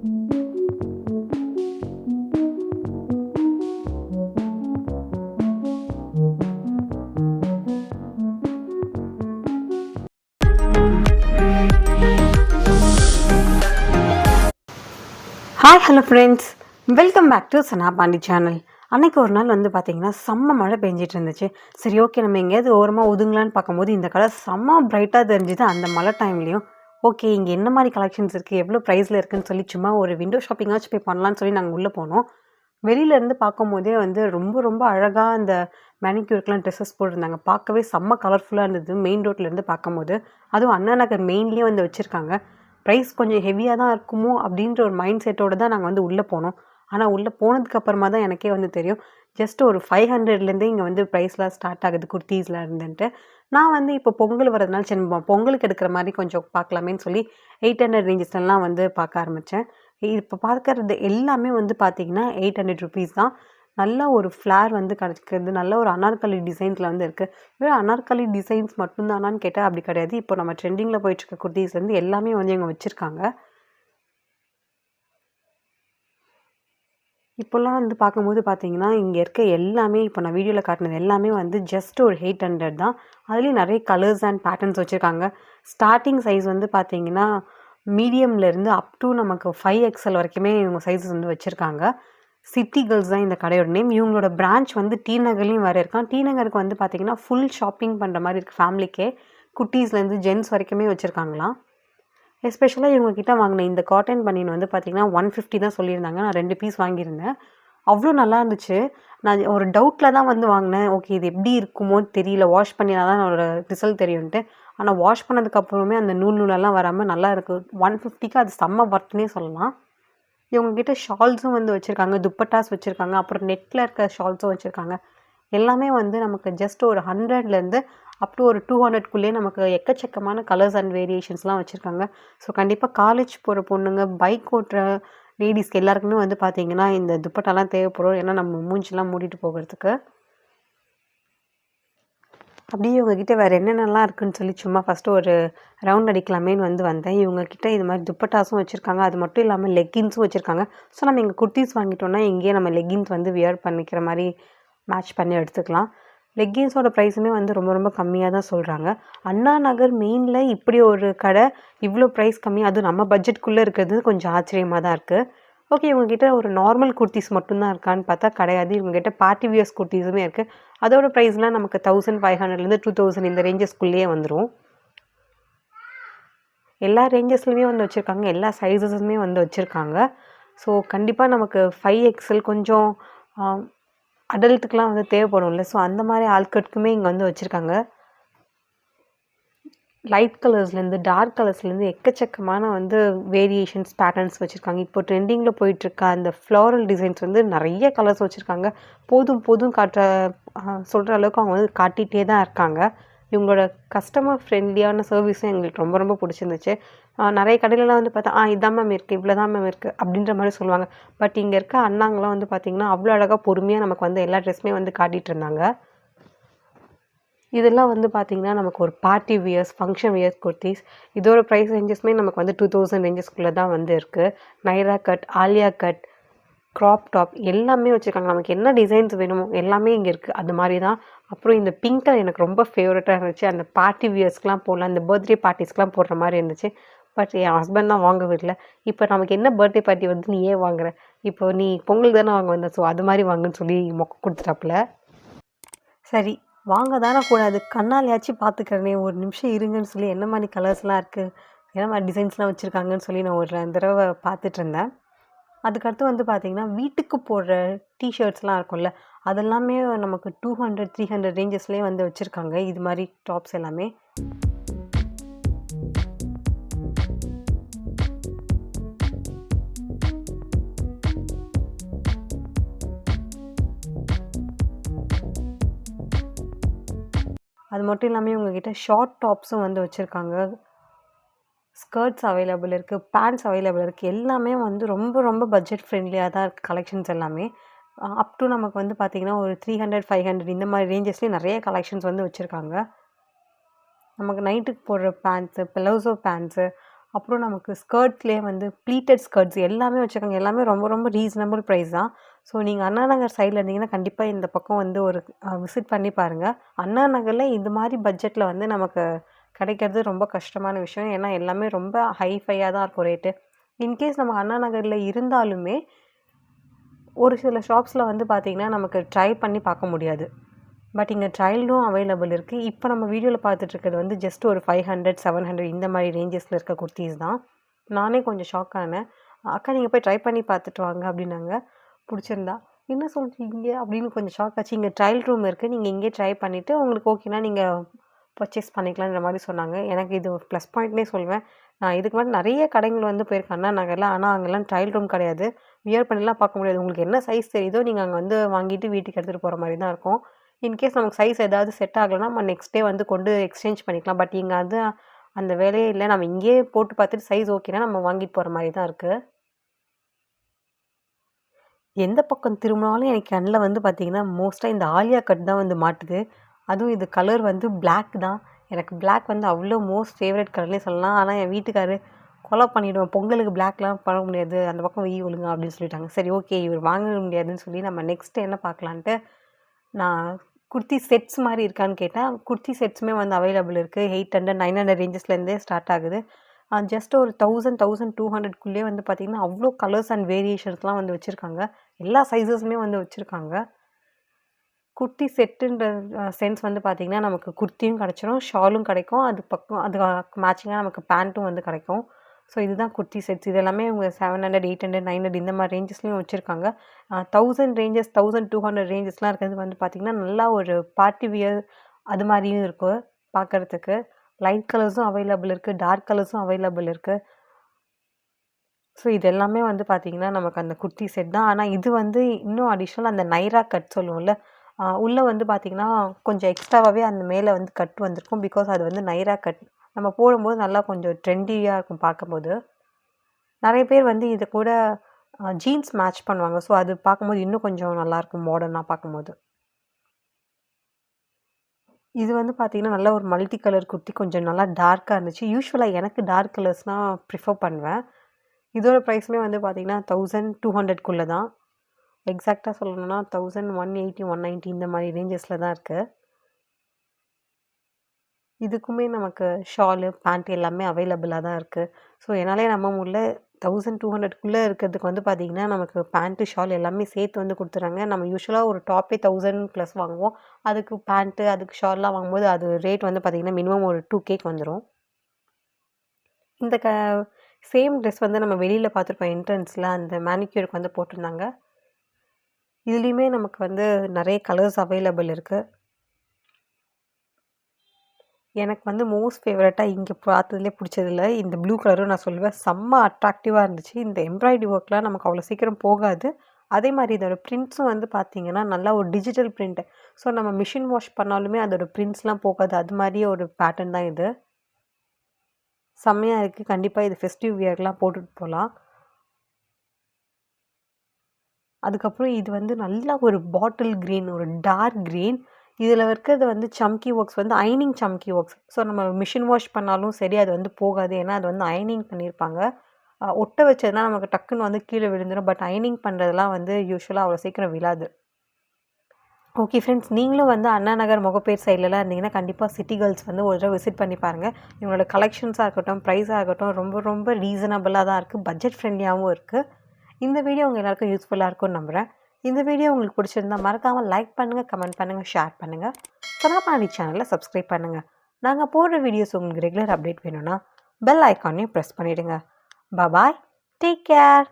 Hi hello friends, welcome back to Sana Pandi channel. அன்றைக்கி ஒரு நாள் வந்து பார்த்திங்கன்னா செம்ம மழை பெஞ்சிட்டு இருந்துச்சு. சரி, ஓகே, நம்ம எங்கேயாவது ஓரமாக ஒதுங்கலான்னு பார்க்கும்போது இந்த கலர் செம்ம பிரைட்டாக தெரிஞ்சுது அந்த மழை டைம்லேயும். ஓகே, இங்கே என்ன மாதிரி கலெக்ஷன்ஸ் இருக்குது, எவ்வளோ ப்ரைஸில் இருக்குதுன்னு சொல்லி சும்மா ஒரு விண்டோ ஷாப்பிங்காச்சும் போய் பண்ணலான்னு சொல்லி நாங்கள் உள்ளே போனோம். வெளியிலேருந்து பார்க்கும்போதே வந்து ரொம்ப ரொம்ப அழகாக அந்த மேனிக்யூருக்குலாம் ட்ரெஸ்ஸஸ் போட்டிருந்தாங்க. பார்க்கவே செம்ம கலர்ஃபுல்லாக இருந்தது மெயின் ரோட்லேருந்து பார்க்கும்போது. அதுவும் அண்ணா நகர் மெயின்லேயே வந்து வச்சுருக்காங்க. ப்ரைஸ் கொஞ்சம் ஹெவியாக தான் இருக்குமோ அப்படின்ற ஒரு மைண்ட் செட்டோடு தான் நாங்கள் வந்து உள்ளே போனோம். ஆனால் உள்ளே போனதுக்கப்புறமா தான் எனக்கே வந்து தெரியும், ஜஸ்ட் ஒரு 500லேருந்தே இங்கே வந்து ப்ரைஸ்லாம் ஸ்டார்ட் ஆகுது குர்த்தீஸில் இருந்துன்ட்டு. நான் வந்து இப்போ பொங்கல் வரதுனால சரி பொங்கலுக்கு எடுக்கிற மாதிரி கொஞ்சம் பார்க்கலாமேன்னு சொல்லி 800 ரேஞ்சஸ்லாம் வந்து பார்க்க ஆரம்பித்தேன். இப்போ பார்க்கறது எல்லாமே வந்து பார்த்திங்கன்னா 800 ருபீஸ் தான். நல்ல ஒரு ஃப்ளார் வந்து கிடச்சிக்கிறது, நல்ல ஒரு அனார்கலி டிசைன்ஸில் வந்து இருக்குது. வெறும் அனார்கலி டிசைன்ஸ் மட்டும்தானான்னு கேட்டால் அப்படி கிடையாது. இப்போ நம்ம ட்ரெண்டிங்கில் போயிட்டுருக்க குர்த்தீஸ்லேருந்து எல்லாமே வந்து இவங்க வச்சுருக்காங்க. இப்போல்லாம் வந்து பார்க்கும்போது பார்த்தீங்கன்னா, இங்கே இருக்க எல்லாமே இப்போ நான் வீடியோவில் காட்டினது எல்லாமே வந்து ஜஸ்ட் ஒரு 800 தான். அதுலேயும் நிறைய கலர்ஸ் அண்ட் பேட்டர்ன்ஸ் வச்சுருக்காங்க. ஸ்டார்டிங் சைஸ் வந்து பார்த்தீங்கன்னா மீடியம்லேருந்து அப் டு நமக்கு 5XL வரைக்குமே இவங்க சைஸஸ் வந்து வச்சுருக்காங்க. சிட்டி கேர்ள்ஸ் தான் இந்த கடையோட நேம். இவங்களோட பிரான்ச் வந்து டி நகர்லேயும் வேறு இருக்கான். டி நகருக்கு வந்து பார்த்திங்கன்னா ஃபுல் ஷாப்பிங் பண்ணுற மாதிரி இருக்குது. ஃபேமிலிக்கே குட்டீஸ்லேருந்து ஜென்ஸ் வரைக்குமே வச்சுருக்காங்களாம். எஸ்பெஷலாக இவங்கக்கிட்ட வாங்கின இந்த காட்டன் பனியன் வந்து பார்த்திங்கன்னா 150 தான் சொல்லியிருந்தாங்க. நான் 2 பீஸ் வாங்கியிருந்தேன். அவ்வளோ நல்லா இருந்துச்சு. நான் ஒரு டவுட்டில் தான் வந்து வாங்கினேன். ஓகே, இது எப்படி இருக்குமோன்னு தெரியல, வாஷ் பண்ணினா தான் என்னோட ரிசல்ட் தெரியும்ன்ட்டு. ஆனால் வாஷ் பண்ணதுக்கப்புறமே அந்த நூலெல்லாம் வராமல் நல்லா இருக்குது. 150க்கு அது செம்ம ஒர்த்துனே சொல்லலாம். இவங்ககிட்ட ஷால்ஸும் வந்து வச்சுருக்காங்க, துப்பட்டாஸ் வச்சுருக்காங்க, அப்புறம் நெட்டில் இருக்க ஷால்ஸும் வச்சுருக்காங்க. எல்லாமே வந்து நமக்கு ஜஸ்ட் ஒரு 100லேருந்து அப் டு ஒரு 200க்குள்ளேயே நமக்கு எக்கச்சக்கமான கலர்ஸ் அண்ட் வேரியேஷன்ஸ்லாம் வச்சுருக்காங்க. ஸோ கண்டிப்பாக காலேஜ் போகிற பொண்ணுங்க, பைக் ஓட்டுற லேடிஸ்க்கு எல்லாருக்குமே வந்து பார்த்திங்கன்னா இந்த துப்பட்டாலாம் தேவைப்படும். ஏன்னா நம்ம மூஞ்சிலாம் மூடிட்டு போகிறதுக்கு. அப்படியே இவங்ககிட்ட வேறு என்னென்னலாம் இருக்குதுன்னு சொல்லி சும்மா ஃபஸ்ட்டு ஒரு ரவுண்ட் அடிக்கலாமேன்னு வந்து வந்தேன். இவங்ககிட்ட இது மாதிரி துப்பட்டாஸும் வச்சுருக்காங்க. அது மட்டும் இல்லாமல் லெக்கின்ஸும் வச்சுருக்காங்க. ஸோ நம்ம இங்கே குர்த்தீஸ் வாங்கிட்டோம்னா இங்கேயே நம்ம லெக்கின்ஸ் வந்து வியர் பண்ணிக்கிற மாதிரி மேட்ச் பண்ணி எடுத்துக்கலாம். லெக்கின்ஸோட ப்ரைஸுமே வந்து ரொம்ப ரொம்ப கம்மியாக தான் சொல்கிறாங்க. அண்ணா நகர் மெயினில் இப்படி ஒரு கடை இவ்வளோ ப்ரைஸ் கம்மி, அதுவும் நம்ம பட்ஜெட்குள்ளே இருக்கிறது கொஞ்சம் ஆச்சரியமாக தான் இருக்குது. ஓகே, இவங்ககிட்ட ஒரு நார்மல் குர்த்திஸ் மட்டும்தான் இருக்கான்னு பார்த்தா கிடையாது. இவங்ககிட்ட பார்ட்டி வியர்ஸ் குர்த்திஸுமே இருக்குது. அதோட ப்ரைஸ்லாம் நமக்கு 1500லேருந்து 2000 இந்த ரேஞ்சஸ்குள்ளேயே வந்துடும். எல்லா ரேஞ்சஸ்லையுமே வந்து வச்சுருக்காங்க, எல்லா சைஸஸுமே வந்து வச்சுருக்காங்க. ஸோ கண்டிப்பாக நமக்கு 5XL கொஞ்சம் அடல்ட்டுக்கெலாம் வந்து தேவைப்படும்ல. ஸோ அந்த மாதிரி ஆட்களுக்குமே இங்கே வந்து வச்சுருக்காங்க. லைட் கலர்ஸ்லேருந்து டார்க் கலர்ஸ்லேருந்து எக்கச்சக்கமான வந்து வேரியேஷன்ஸ் பேட்டர்ன்ஸ் வச்சுருக்காங்க. இப்போ ட்ரெண்டிங்கில் போயிட்டுருக்க அந்த ஃப்ளாரல் டிசைன்ஸ் வந்து நிறைய கலர்ஸ் வச்சுருக்காங்க. போதும் போதும் சொல்கிற அளவுக்கு அவங்க வந்து காட்டிகிட்டே தான் இருக்காங்க. இவங்களோட கஸ்டமர் ஃப்ரெண்ட்லியான சர்வீஸும் எங்களுக்கு ரொம்ப ரொம்ப பிடிச்சிருந்துச்சு. நிறைய கடையிலலாம் வந்து பார்த்தா இதான் மேம் இருக்குது, இவ்வளோ தான் மேம் இருக்குது அப்படின்ற மாதிரி சொல்லுவாங்க. பட் இங்கே இருக்க அண்ணாங்களாம் வந்து பார்த்திங்கன்னா அவ்வளோ அழகாக பொறுமையாக நமக்கு வந்து எல்லா ட்ரெஸ்ஸுமே வந்து காட்டிகிட்டு இருந்தாங்க. இதெல்லாம் வந்து பார்த்திங்கன்னா நமக்கு ஒரு party wears, function wears kurtis. இதோட ப்ரைஸ் ரேஞ்சஸ்மே நமக்கு வந்து 2000 ரேஞ்சஸ்குள்ளே தான் வந்து இருக்குது. Naira cut, Alia cut, crop top எல்லாமே வச்சுருக்காங்க. நமக்கு என்ன டிசைன்ஸ் வேணுமோ எல்லாமே இங்கே இருக்குது. அது மாதிரி தான். அப்புறம் இந்த பிங்க் கலர் எனக்கு ரொம்ப ஃபேவரட்டாக இருந்துச்சு. அந்த பார்ட்டி வியர்ஸ்க்கெலாம் போடலாம், இந்த பர்த்டே பார்ட்டிஸ்க்கெலாம் போடுற மாதிரி இருந்துச்சு. பட் என் ஹஸ்பண்ட் தான் வாங்க விடல. இப்போ நமக்கு என்ன பர்த்டே பார்ட்டி வந்து நீ ஏன் வாங்குற, இப்போ நீ பொங்கல் தானே வாங்க வந்த, ஸோ அது மாதிரி வாங்குன்னு சொல்லி மொக்க கொடுத்துட்டாப்புல. சரி, வாங்க தானே கூடாது, கண்ணாலேயாச்சும் பார்த்துக்கிறனே, ஒரு நிமிஷம் இருங்கன்னு சொல்லி என்ன மாதிரி கலர்ஸ்லாம் இருக்குது, என்ன மாதிரி டிசைன்ஸ்லாம் வச்சுருக்காங்கன்னு சொல்லி நான் ஒரு தடவை பார்த்துட்டு இருந்தேன். அதுக்கடுத்து வந்து பார்த்திங்கன்னா வீட்டுக்கு போடுற டிஷர்ட்ஸ்லாம் இருக்கும்ல, அதெல்லாமே நமக்கு 200, 300 ரேஞ்சஸ்லேயே வந்து வச்சுருக்காங்க. இது மாதிரி டாப்ஸ் எல்லாமே. அது மட்டும் இல்லாமல் இவங்ககிட்ட ஷார்ட் டாப்ஸும் வந்து வச்சுருக்காங்க. ஸ்கர்ட்ஸ் அவைலபிள் இருக்குது, பேண்ட்ஸ் அவைலபிள் இருக்குது. எல்லாமே வந்து ரொம்ப ரொம்ப பட்ஜெட் ஃப்ரெண்ட்லியாக தான் இருக்குது கலெக்ஷன்ஸ் எல்லாமே. அப் டு நமக்கு வந்து பார்த்திங்கன்னா ஒரு 300, 500 இந்த மாதிரி ரேஞ்சஸ்லேயே நிறைய கலெக்ஷன்ஸ் வந்து வச்சுருக்காங்க. நமக்கு நைட்டுக்கு போடுற பேண்ட்ஸு, பிளவுசோ பேண்ட்ஸு, அப்புறம் நமக்கு ஸ்கர்ட்ஸ்லேயே வந்து ப்ளீட்டட் ஸ்கர்ட்ஸ் எல்லாமே வச்சுருக்காங்க. எல்லாமே ரொம்ப ரொம்ப ரீசனபிள் ப்ரைஸ் தான். ஸோ நீங்கள் அண்ணா நகர் சைடில் இருந்தீங்கன்னா கண்டிப்பாக இந்த பக்கம் வந்து ஒரு விசிட் பண்ணி பாருங்கள். அண்ணா நகரில் இந்த மாதிரி பட்ஜெட்டில் வந்து நமக்கு கிடைக்கிறது ரொம்ப கஷ்டமான விஷயம். ஏன்னா எல்லாமே ரொம்ப ஹைஃபையாக தான் இருக்கும் ரேட்டு. இன்கேஸ் நம்ம அண்ணா நகரில் இருந்தாலுமே ஒரு சில ஷாப்ஸில் வந்து பார்த்திங்கன்னா நமக்கு ட்ரை பண்ணி பார்க்க முடியாது. பட் இங்கே ட்ரையலும் அவைலபிள் இருக்குது. இப்போ நம்ம வீடியோவில் பார்த்துட்ருக்கிறது வந்து ஜஸ்ட் ஒரு 500 700 இந்த மாதிரி ரேஞ்சஸில் இருக்க குர்த்தீஸ் தான். நானே கொஞ்சம் ஷாக் ஆனேன். அக்கா நீங்கள் போய் ட்ரை பண்ணி பார்த்துட்டு வாங்க அப்படின்னாங்க. பிடிச்சிருந்தா என்ன சொல்கிறீங்க அப்படின்னு கொஞ்சம் ஷாக் ஆச்சு. இங்கே ட்ரையல் ரூம் இருக்குது, நீங்கள் இங்கே ட்ரை பண்ணிவிட்டு உங்களுக்கு ஓகேனா நீங்கள் பர்ச்சேஸ் பண்ணிக்கலான்ற மாதிரி சொன்னாங்க. எனக்கு இது ஒரு ப்ளஸ் பாயிண்ட்னே சொல்வேன். நான் இதுக்கு முன்னாடி நிறைய கடைகள் வந்து போயிருக்கேன் அண்ணா நகரில். ஆனால் அங்கெல்லாம் ட்ரையல் ரூம் கிடையாது. வியர் பண்ணிலாம் பார்க்க முடியாது. உங்களுக்கு என்ன சைஸ் தெரியுதோ நீங்கள் அங்கே வந்து வாங்கிட்டு வீட்டுக்கு எடுத்துகிட்டு போகிற மாதிரி தான் இருக்கும். இன்கேஸ் நமக்கு சைஸ் ஏதாவது செட் ஆகலைன்னா நம்ம நெக்ஸ்ட் டே வந்து கொண்டு எக்ஸ்சேஞ்ச் பண்ணிக்கலாம். பட் இங்கே அது அந்த வேலையே இல்லை. நம்ம இங்கேயே போட்டு பார்த்துட்டு சைஸ் ஓகேனா நம்ம வாங்கிட்டு போகிற மாதிரி தான் இருக்குது. எந்த பக்கம் திரும்பினாலும் எனக்கு கண்ணில் வந்து பார்த்திங்கன்னா மோஸ்ட்டாக இந்த ஆலியா கட் தான் வந்து மாட்டுது. அதுவும் இது கலர் வந்து பிளாக் தான். எனக்கு பிளாக் வந்து அவ்வளோ மோஸ்ட் ஃபேவரட் கலர்னே சொல்லலாம். ஆனால் என் வீட்டுக்காரு கொலை பண்ணிவிடுவோம், பொங்கலுக்கு பிளாக்லாம் பண்ண முடியாது, அந்த பக்கம் வெய் ஒழுங்க அப்படின்னு சொல்லிட்டாங்க. சரி ஓகே இவர் வாங்க முடியாதுன்னு சொல்லி நம்ம நெக்ஸ்ட்டு என்ன பார்க்கலான்ட்டு நான் குர்த்தி செட்ஸ் மாதிரி இருக்கான்னு கேட்டேன். குர்த்தி செட்ஸுமே வந்து அவைலபிள் இருக்குது. 800 900 ரேஞ்சஸ்லேருந்தே ஸ்டார்ட் ஆகுது. ஜஸ்ட் ஒரு 1000 1200க்குள்ளே வந்து பார்த்திங்கன்னா அவ்வளோ கலர்ஸ் அண்ட் வேரியேஷன்ஸ்லாம் வந்து வச்சுருக்காங்க. எல்லா சைஸஸுமே வந்து வச்சுருக்காங்க. குர்த்தி செட்டுன்ற சென்ஸ் வந்து பார்த்திங்கன்னா நமக்கு குர்த்தியும் கிடச்சிரும், ஷாலும் கிடைக்கும், அது பக்கம் அது மேட்சிங்காக நமக்கு பேண்ட்டும் வந்து கிடைக்கும். ஸோ இதுதான் குர்த்தி செட்ஸ். இது எல்லாமே அவங்க 700 800 900 இந்த மாதிரி ரேஞ்சஸ்லேயும் வச்சுருக்காங்க. 1000 ரேஞ்சஸ் 1200 ரேஞ்சஸ்லாம் இருக்கிறது வந்து பார்த்திங்கன்னா நல்லா ஒரு பார்ட்டி வியர் அது மாதிரியும் இருக்கும் பார்க்குறதுக்கு. லைட் கலர்ஸும் அவைலபிள் இருக்குது, டார்க் கலர்ஸும் அவைலபிள் இருக்குது. ஸோ இது எல்லாமே வந்து பார்த்திங்கன்னா நமக்கு அந்த குர்த்தி செட் தான். ஆனால் இது வந்து இன்னும் அடிஷ்னல் அந்த நைரா கட் சொல்லுவோம்ல, உள்ளே வந்து பார்த்திங்கன்னா கொஞ்சம் எக்ஸ்ட்ராவாகவே அந்த மேலே வந்து கட் வந்திருக்கும். பிகாஸ் அது வந்து நைரா கட் நம்ம போடும்போது நல்லா கொஞ்சம் ட்ரெண்டியாக இருக்கும் பார்க்கும்போது. நிறைய பேர் வந்து இதை கூட ஜீன்ஸ் மேட்ச் பண்ணுவாங்க. ஸோ அது பார்க்கும்போது இன்னும் கொஞ்சம் நல்லாயிருக்கும் மாடர்னாக பார்க்கும்போது. இது வந்து பார்த்திங்கன்னா நல்ல ஒரு மல்டி கலர் குர்த்தி, கொஞ்சம் நல்லா டார்க்காக இருந்துச்சு. யூஸ்வலாக எனக்கு டார்க் கலர்ஸ்னால் ப்ரிஃபர் பண்ணுவேன். இதோட ப்ரைஸுமே வந்து பார்த்திங்கன்னா 1200க்குள்ளே தான். எக்ஸாக்டாக சொல்லணும்னா 1180 190 இந்த மாதிரி ரேஞ்சஸில் தான் இருக்குது. இதுக்குமே நமக்கு ஷாலு பேண்ட் எல்லாமே அவைலபிளாக தான் இருக்குது. ஸோ என்னாலே நம்ப முடியல 1200க்குள்ளே இருக்கிறதுக்கு வந்து பார்த்திங்கன்னா நமக்கு பேண்ட்டு ஷால் எல்லாமே சேர்த்து வந்து கொடுத்துறாங்க. நம்ம யூஸ்வலாக ஒரு டாப்பே 1000+ வாங்குவோம். அதுக்கு பேண்ட்டு அதுக்கு ஷால்லாம் வாங்கும்போது அது ரேட் வந்து பார்த்திங்கன்னா மினிமம் ஒரு 2Kக்கு வந்துடும். இந்த சேம் ட்ரெஸ் வந்து நம்ம வெளியில் பார்த்துருப்போம் என்ட்ரன்ஸில், அந்த மேனிக்யூருக்கு வந்து போட்டிருந்தாங்க. இதுலேயுமே நமக்கு வந்து நிறைய கலர்ஸ் அவைலபிள் இருக்குது. எனக்கு வந்து மோஸ்ட் ஃபேவரட்டாக இங்கே பார்த்ததுலேயே பிடிச்சதில்ல இந்த ப்ளூ கலரும் நான் சொல்லுவேன். செம்ம அட்ராக்டிவாக இருந்துச்சு. இந்த எம்ப்ராய்டரி ஒர்க்லாம் நமக்கு அவ்வளோ சீக்கிரம் போகாது. அதே மாதிரி இதோட பிரிண்ட்ஸும் வந்து பார்த்திங்கன்னா நல்லா ஒரு டிஜிட்டல் பிரிண்ட்டு. ஸோ நம்ம மிஷின் வாஷ் பண்ணாலுமே அதோட பிரிண்ட்ஸ்லாம் போகாது. அது மாதிரியே ஒரு பேட்டர்ன் தான் இது. செம்மையாக இருக்குது. கண்டிப்பாக இது ஃபெஸ்டிவ் வியர்லாம் போட்டுட்டு போகலாம். அதுக்கப்புறம் இது வந்து நல்லா ஒரு பாட்டில் க்ரீன், ஒரு டார்க் க்ரீன். இதில் இருக்கிறது வந்து சம்கி ஒர்க்ஸ் வந்து அயனிங் சம்கி ஒர்க்ஸ். ஸோ நம்ம மிஷின் வாஷ் பண்ணாலும் சரி அது வந்து போகாது. ஏன்னா அது வந்து அயனிங் பண்ணியிருப்பாங்க. ஒட்ட வச்சதுனா நமக்கு டக்குன்னு வந்து கீழே விழுந்துடும். பட் அயனிங் பண்ணுறதுலாம் வந்து யூஸ்வலாக அவ்வளோ சீக்கிரம் விழாது. ஓகே ஃப்ரெண்ட்ஸ், நீங்களும் வந்து அண்ணா நகர் முகப்பேர் சைட்லலாம் இருந்தீங்கன்னா கண்டிப்பாக சிட்டி கேர்ள்ஸ் வந்து ஒரு தடவை விசிட் பண்ணி பாருங்கள். இவங்களோட கலெக்ஷன்ஸாக இருக்கட்டும், ப்ரைஸாக இருக்கட்டும் ரொம்ப ரொம்ப ரீசனபிளாக தான் இருக்குது. பட்ஜெட் ஃப்ரெண்ட்லியாகவும் இருக்குது. இந்த வீடியோ உங்கள் எல்லாருக்கும் யூஸ்ஃபுல்லாக இருக்கும்னு நம்புகிறேன். இந்த வீடியோ உங்களுக்கு பிடிச்சிருந்தா மறக்காமல் லைக் பண்ணுங்கள், கமெண்ட் பண்ணுங்கள், ஷேர் பண்ணுங்கள். சனாபானி சேனலில் சப்ஸ்கிரைப் பண்ணுங்கள். நாங்கள் போடுற வீடியோஸ் உங்களுக்கு ரெகுலர் அப்டேட் வேணும்னா பெல் ஐக்கானையும் ப்ரெஸ் பண்ணிவிடுங்க. பாய், டேக் கேர்.